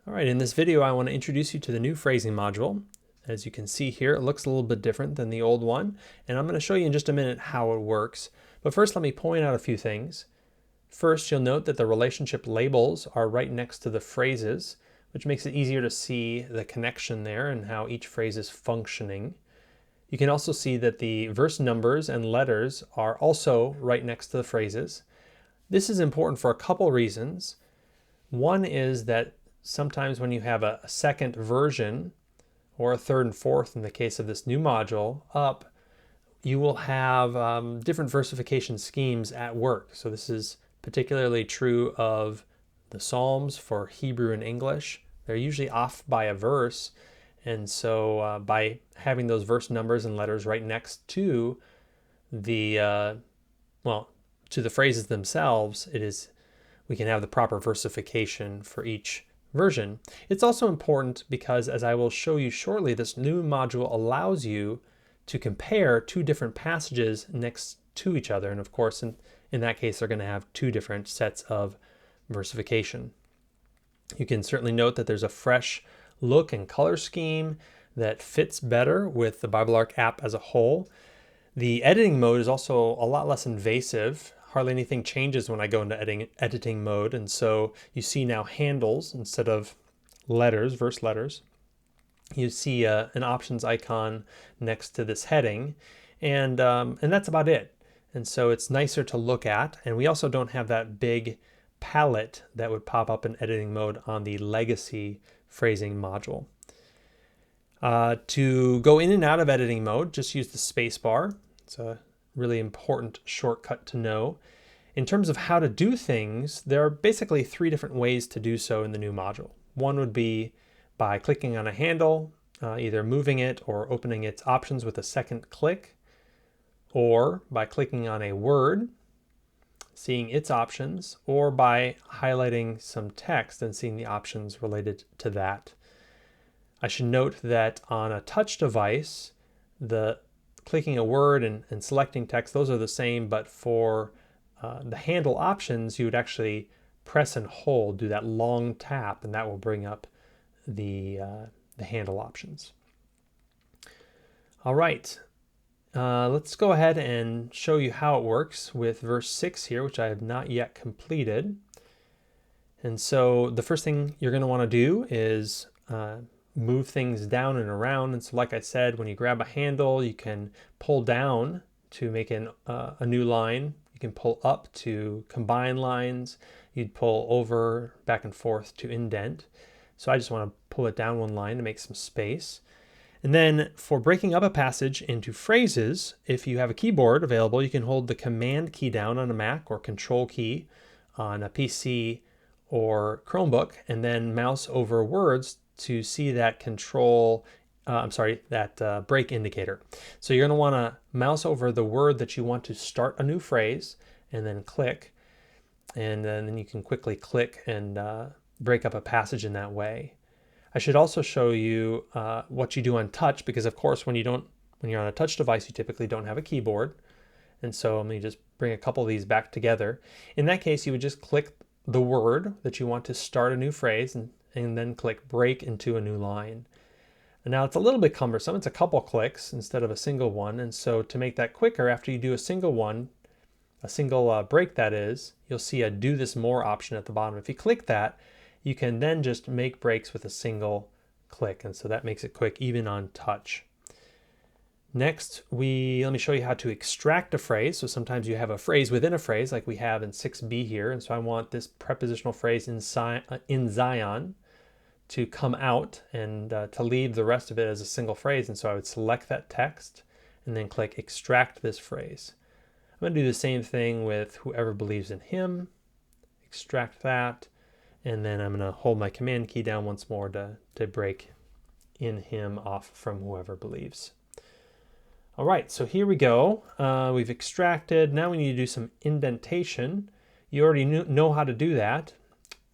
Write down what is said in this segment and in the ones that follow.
All right, in this video I want to introduce you to the new phrasing module. As you can see here, it looks a little bit different than the old one, and I'm going to show you in just a minute how it works. But first, let me point out a few things. First, you'll note that the relationship labels are right next to the phrases, which makes it easier to see the connection there and how each phrase is functioning. You can also see that the verse numbers and letters are also right next to the phrases. This is important for a couple reasons. One is that sometimes when you have a second version, or a third and fourth in the case of this new module, up, you will have different versification schemes at work. So this is particularly true of the Psalms for Hebrew and English. They're usually off by a verse, and so by having those verse numbers and letters right next to the to the phrases themselves, we can have the proper versification for each version. It's also important because, as I will show you shortly, this new module allows you to compare two different passages next to each other. And of course, in that case, they're going to have two different sets of versification. You can certainly note that there's a fresh look and color scheme that fits better with the Biblearc app as a whole. The editing mode is also a lot less invasive. Hardly anything changes when I go into editing mode, and so you see now handles instead of letters, verse letters. You see an options icon next to this heading, and that's about it. And so it's nicer to look at, and we also don't have that big palette that would pop up in editing mode on the legacy phrasing module. To go in and out of editing mode, just use the spacebar. It's a really important shortcut to know. In terms of how to do things, there are basically three different ways to do so in the new module. One would be by clicking on a handle, either moving it or opening its options with a second click, or by clicking on a word, seeing its options, or by highlighting some text and seeing the options related to that. I should note that on a touch device, the clicking a word and selecting text, those are the same, but for the handle options, you would actually press and hold, do that long tap, and that will bring up the handle options. All right, let's go ahead and show you how it works with verse 6 here, which I have not yet completed. And so the first thing you're going to want to do is move things down and around. And so like I said, when you grab a handle, you can pull down to make a new line. You can pull up to combine lines. You'd pull over back and forth to indent. So I just want to pull it down one line to make some space. And then for breaking up a passage into phrases, if you have a keyboard available, you can hold the Command key down on a Mac or Control key on a PC or Chromebook, and then mouse over words to see that break indicator. So you're going to want to mouse over the word that you want to start a new phrase and then click, and then you can quickly click and break up a passage in that way. I should also show you what you do on touch, because of course when you're on a touch device, you typically don't have a keyboard. And so let me just bring a couple of these back together. In that case, you would just click the word that you want to start a new phrase and then click break into a new line. And now it's a little bit cumbersome. It's a couple clicks instead of a single one. And so to make that quicker, after you do a single break that is, you'll see a do this more option at the bottom. If you click that, you can then just make breaks with a single click. And so that makes it quick even on touch. Next, let me show you how to extract a phrase. So sometimes you have a phrase within a phrase like we have in 6b here. And so I want this prepositional phrase in Zion to come out and to leave the rest of it as a single phrase. And so I would select that text and then click extract this phrase. I'm going to do the same thing with whoever believes in him, extract that, and then I'm going to hold my Command key down once more to break in him off from whoever believes. All right, so here we go. We've extracted. Now we need to do some indentation. You already know how to do that.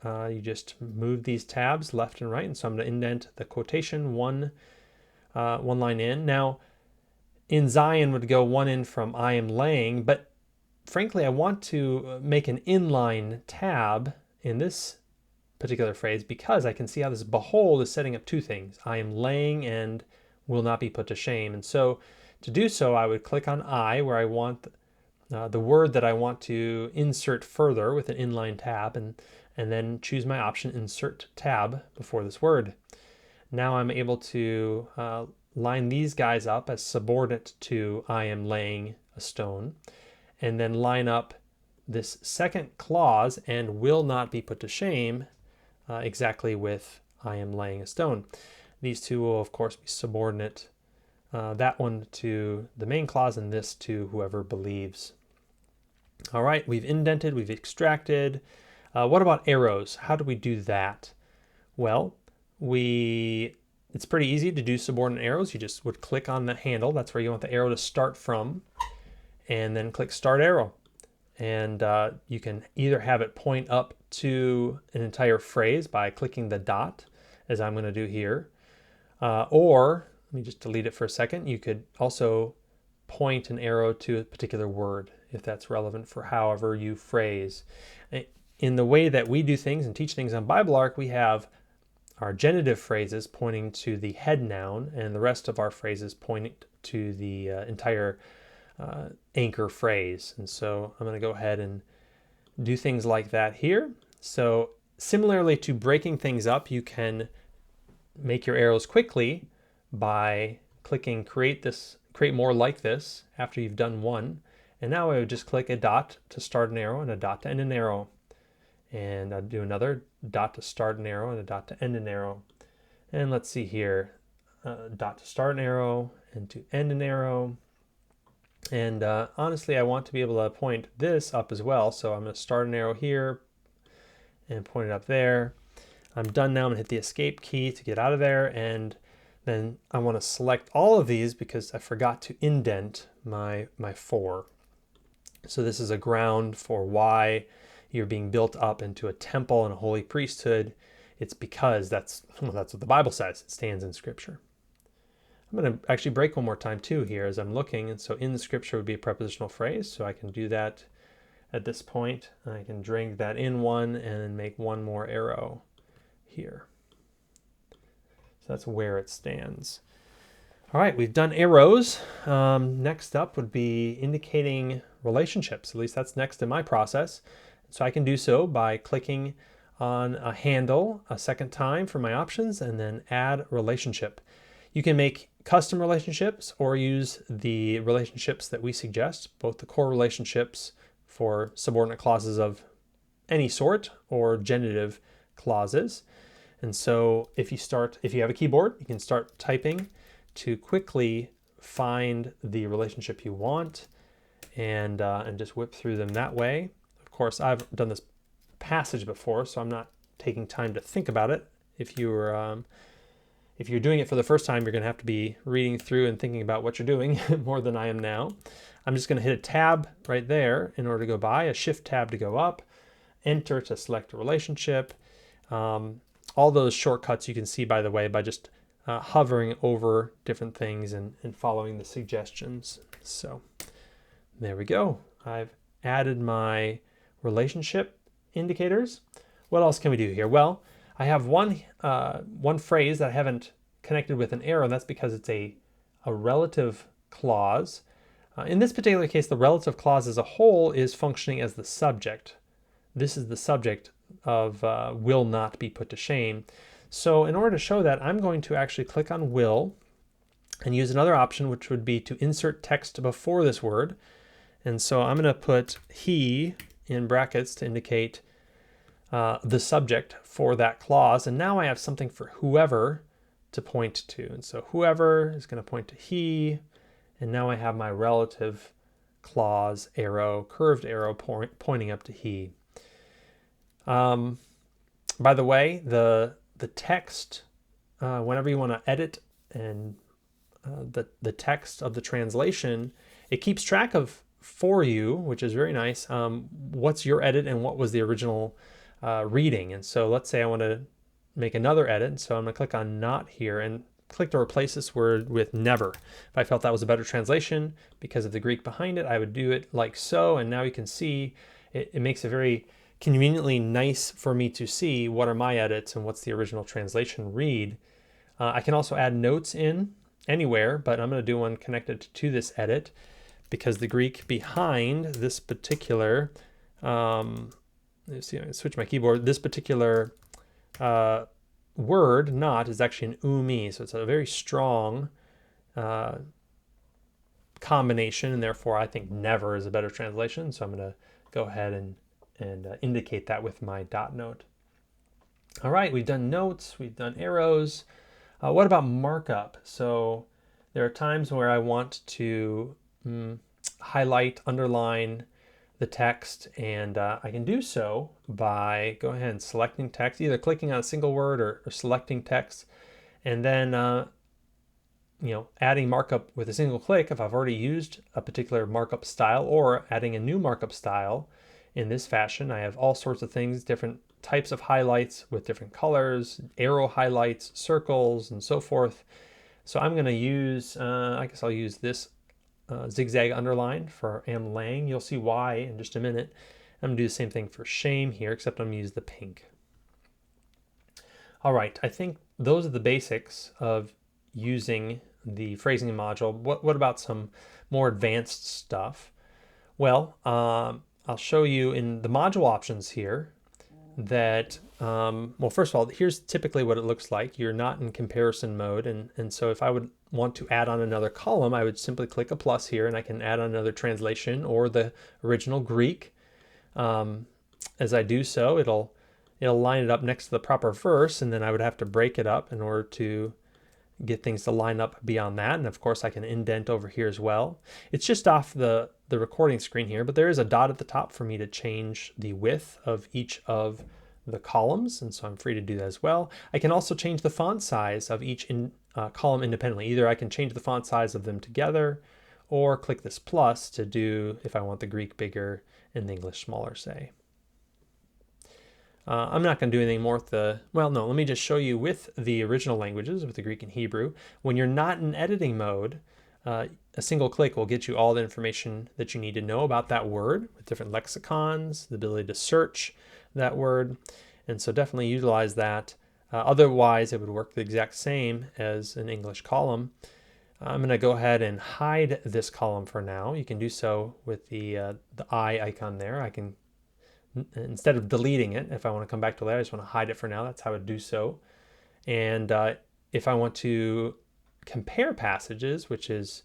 You just move these tabs left and right, and so I'm going to indent the quotation one line in. Now, in Zion would go one in from I am laying, but frankly, I want to make an inline tab in this particular phrase because I can see how this behold is setting up two things. I am laying and will not be put to shame. And so to do so, I would click on I where I want the word that I want to insert further with an inline tab, and then choose my option insert tab before this word. Now I'm able to line these guys up as subordinate to I am laying a stone, and then line up this second clause and will not be put to shame exactly with I am laying a stone. These two will of course be subordinate, that one to the main clause and this to whoever believes. All right, we've indented, we've extracted. What about arrows? How do we do that? Well, it's pretty easy to do subordinate arrows. You just would click on the handle. That's where you want the arrow to start from, and then click Start Arrow. And you can either have it point up to an entire phrase by clicking the dot, as I'm going to do here, or let me just delete it for a second. You could also point an arrow to a particular word if that's relevant for however you phrase. In the way that we do things and teach things on Biblearc, we have our genitive phrases pointing to the head noun, and the rest of our phrases pointing to the entire anchor phrase. And so I'm going to go ahead and do things like that here. So similarly to breaking things up, you can make your arrows quickly by clicking create more like this after you've done one. And now I would just click a dot to start an arrow and a dot to end an arrow. And I'd do another dot to start an arrow and a dot to end an arrow. And let's see here, dot to start an arrow and to end an arrow. And honestly, I want to be able to point this up as well. So I'm going to start an arrow here and point it up there. I'm done now. I'm going to hit the escape key to get out of there. And then I want to select all of these because I forgot to indent my for. So this is a ground for why you're being built up into a temple and a holy priesthood. It's because that's what the Bible says. It stands in Scripture. I'm going to actually break one more time too here as I'm looking. And so in the Scripture would be a prepositional phrase. So I can do that at this point. I can drag that in one and then make one more arrow here. So that's where it stands. All right, we've done arrows. Next up would be indicating relationships. At least that's next in my process. So I can do so by clicking on a handle a second time for my options and then add relationship. You can make custom relationships or use the relationships that we suggest, both the core relationships for subordinate clauses of any sort or genitive clauses. And so if you have a keyboard, you can start typing to quickly find the relationship you want and just whip through them that way. Of course, I've done this passage before, so I'm not taking time to think about it. If you're doing it for the first time, you're going to have to be reading through and thinking about what you're doing more than I am now. I'm just going to hit a tab right there in order to go by, a shift tab to go up, enter to select a relationship. All those shortcuts you can see, by the way, by just hovering over different things and following the suggestions. So there we go. I've added my relationship indicators. What else can we do here? Well, I have one phrase that I haven't connected with an arrow, and that's because it's a relative clause. In this particular case, the relative clause as a whole is functioning as the subject. This is the subject of will not be put to shame. So in order to show that, I'm going to actually click on will and use another option, which would be to insert text before this word. And so I'm going to put he in brackets to indicate the subject for that clause. And now I have something for whoever to point to. And so whoever is going to point to he. And now I have my relative clause arrow, curved arrow pointing up to he. By the way, the text, whenever you want to edit and the text of the translation, it keeps track of for you, which is very nice, what's your edit and what was the original reading. And so let's say I want to make another edit. So I'm going to click on not here and click to replace this word with never. If I felt that was a better translation because of the Greek behind it, I would do it like so. And now you can see it makes a very conveniently nice for me to see what are my edits and what's the original translation read. I can also add notes in anywhere, but I'm going to do one connected to this edit because the Greek behind this particular, let's see, I switch my keyboard, this particular word, not, is actually an umi, so it's a very strong combination, and therefore I think never is a better translation, so I'm going to go ahead and indicate that with my dot note. All right, we've done notes, we've done arrows. What about markup? So there are times where I want to highlight, underline the text, and I can do so by go ahead and selecting text, either clicking on a single word or selecting text, and then adding markup with a single click if I've already used a particular markup style, or adding a new markup style in this fashion. I have all sorts of things, different types of highlights with different colors, arrow highlights, circles, and so forth. So I'm going to use, I guess I'll use this zigzag underline for am lang. You'll see why in just a minute. I'm going to do the same thing for shame here, except I'm going to use the pink. All right, I think those are the basics of using the phrasing module. What about some more advanced stuff? Well, I'll show you in the module options here that, well, first of all, here's typically what it looks like. You're not in comparison mode. And so if I would want to add on another column, I would simply click a plus here and I can add on another translation or the original Greek. As I do so, it'll line it up next to the proper verse, and then I would have to break it up in order to get things to line up beyond that. And of course I can indent over here as well. It's just off the recording screen here, but there is a dot at the top for me to change the width of each of the columns, and so I'm free to do that as well. I can also change the font size of each column independently. Either I can change the font size of them together, or click this plus to do if I want the Greek bigger and the English smaller, say. I'm not going to do anything more with the, well, no, let me just show you with the original languages, with the Greek and Hebrew. When you're not in editing mode, a single click will get you all the information that you need to know about that word, with different lexicons, the ability to search that word, and so definitely utilize that. Otherwise, it would work the exact same as an English column. I'm going to go ahead and hide this column for now. You can do so with the eye icon there. I can, instead of deleting it, if I want to come back to that, I just want to hide it for now. That's how I would do so. And if I want to compare passages, which is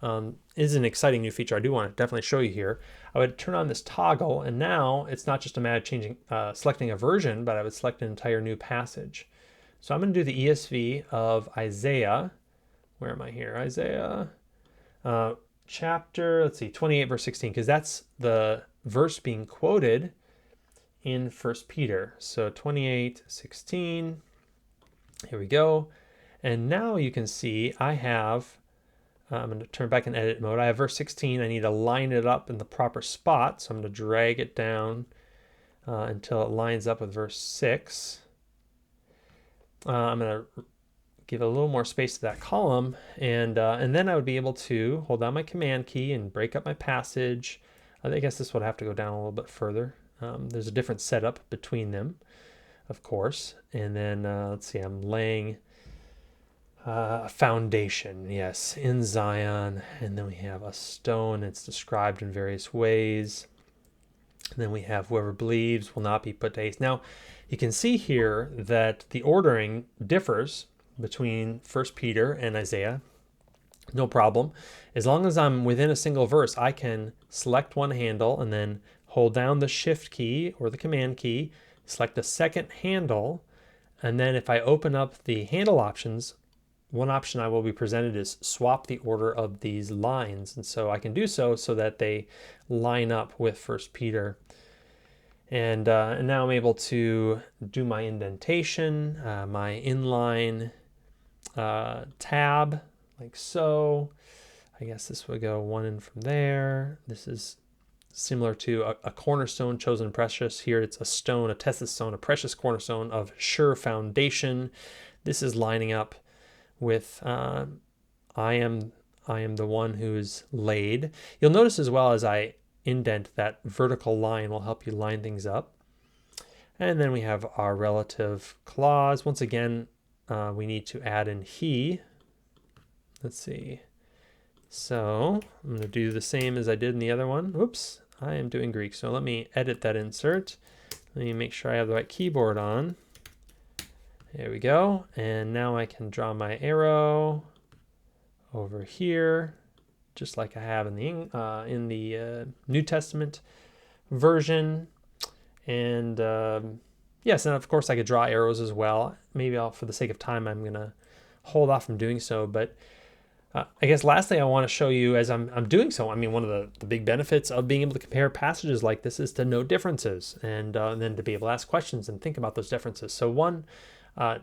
an exciting new feature I do want to definitely show you here, I would turn on this toggle, and now it's not just a matter of changing, selecting a version, but I would select an entire new passage. So I'm going to do the ESV of Isaiah. Where am I here? Isaiah chapter, let's see, 28 verse 16, because that's the verse being quoted in 1 Peter. So 28:16, here we go. And now you can see I have, I'm going to turn back in edit mode. I have verse 16. I need to line it up in the proper spot. So I'm going to drag it down until it lines up with verse 6. I'm going to give a little more space to that column, and then I would be able to hold down my command key and break up my passage. I guess this would have to go down a little bit further. There's a different setup between them, of course. And then let's see, I'm laying a foundation, yes, in Zion. And then we have a stone. It's described in various ways. And then we have whoever believes will not be put to haste. Now, you can see here that the ordering differs between 1 Peter and Isaiah. No problem. As long as I'm within a single verse, I can select one handle and then hold down the shift key or the command key, select a second handle, and then if I open up the handle options, one option I will be presented is swap the order of these lines. And so I can do so that they line up with 1 Peter. And now I'm able to do my indentation, my inline tab, like so. I guess this would go one in from there. This is similar to a cornerstone chosen precious. Here it's a stone, a tested stone, a precious cornerstone of sure foundation. This is lining up with I am the one who is laid. You'll notice as well as I indent that vertical line will help you line things up. And then we have our relative clause. Once again, we need to add in he. Let's see. So I'm going to do the same as I did in the other one. Oops, I am doing Greek. So let me edit that insert. Let me make sure I have the right keyboard on. There we go. And now I can draw my arrow over here, just like I have in the New Testament version. And yes, and of course I could draw arrows as well. Maybe for the sake of time, I'm going to hold off from doing so. But I guess lastly, I want to show you as I'm doing so. I mean, one of the big benefits of being able to compare passages like this is to know differences and then to be able to ask questions and think about those differences. So one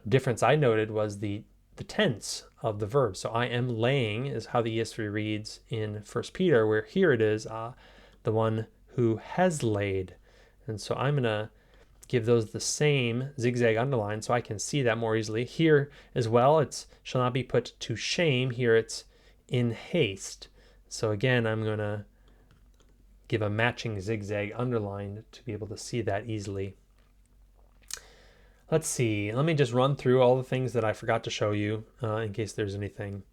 difference I noted was the tense of the verb. So I am laying is how the ESV reads in 1 Peter, where here it is the one who has laid. And so I'm going to give those the same zigzag underline so I can see that more easily. Here as well, it shall not be put to shame. Here it's in haste. So again, I'm going to give a matching zigzag underline to be able to see that easily. Let's see. Let me just run through all the things that I forgot to show you in case there's anything.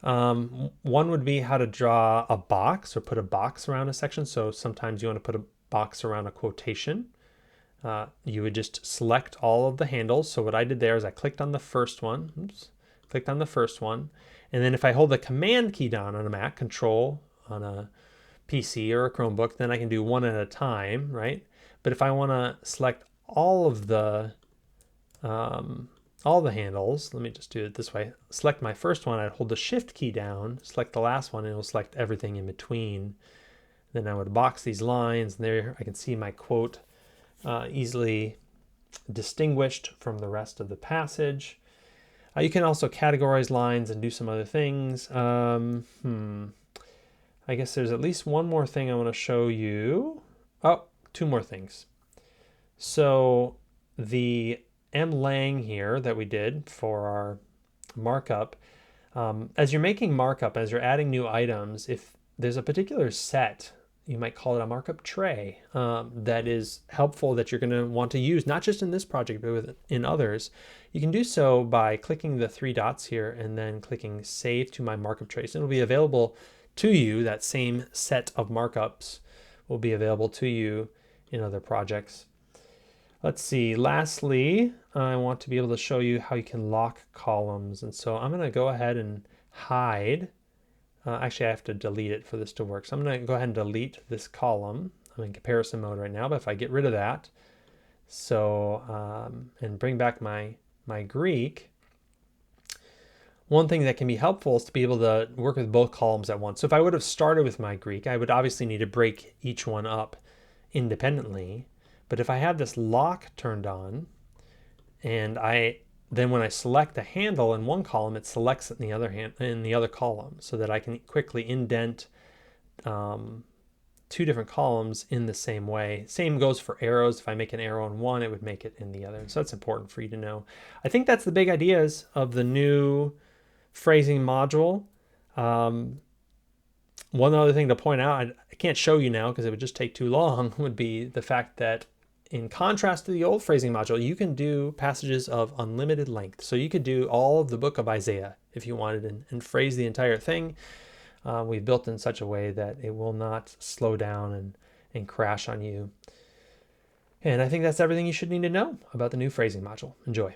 One would be how to draw a box or put a box around a section. So sometimes you want to put a box around a quotation. You would just select all of the handles. So what I did there is I clicked on the first one. Oops, clicked on the first one. And then if I hold the command key down on a Mac, Control on a PC or a Chromebook, then I can do one at a time, right? But if I want to select all of the handles, let me just do it this way. Select my first one, I'd hold the Shift key down, select the last one, and it'll select everything in between. Then I would box these lines, and there I can see my quote easily distinguished from the rest of the passage. You can also categorize lines and do some other things. I guess there's at least one more thing I want to show you. Oh, two more things. So the mlang here that we did for our markup, as you're making markup, as you're adding new items, if there's a particular set, you might call it a markup tray, that is helpful that you're going to want to use, not just in this project, but in others. You can do so by clicking the three dots here and then clicking Save to My Markup Trace. It'll be available to you. That same set of markups will be available to you in other projects. Let's see. Lastly, I want to be able to show you how you can lock columns. And so I'm going to go ahead and hide. Actually, I have to delete it for this to work. So I'm going to go ahead and delete this column. I'm in comparison mode right now, but if I get rid of that, and bring back my Greek, one thing that can be helpful is to be able to work with both columns at once. So if I would have started with my Greek, I would obviously need to break each one up independently. But if I have this lock turned on, and then when I select the handle in one column, it selects it in the other column, so that I can quickly indent two different columns in the same way. Same goes for arrows. If I make an arrow in one, it would make it in the other. So that's important for you to know. I think that's the big ideas of the new phrasing module. One other thing to point out, I can't show you now because it would just take too long, would be the fact that in contrast to the old phrasing module, you can do passages of unlimited length. So you could do all of the book of Isaiah if you wanted and phrase the entire thing. We've built in such a way that it will not slow down and crash on you. And I think that's everything you should need to know about the new phrasing module. Enjoy.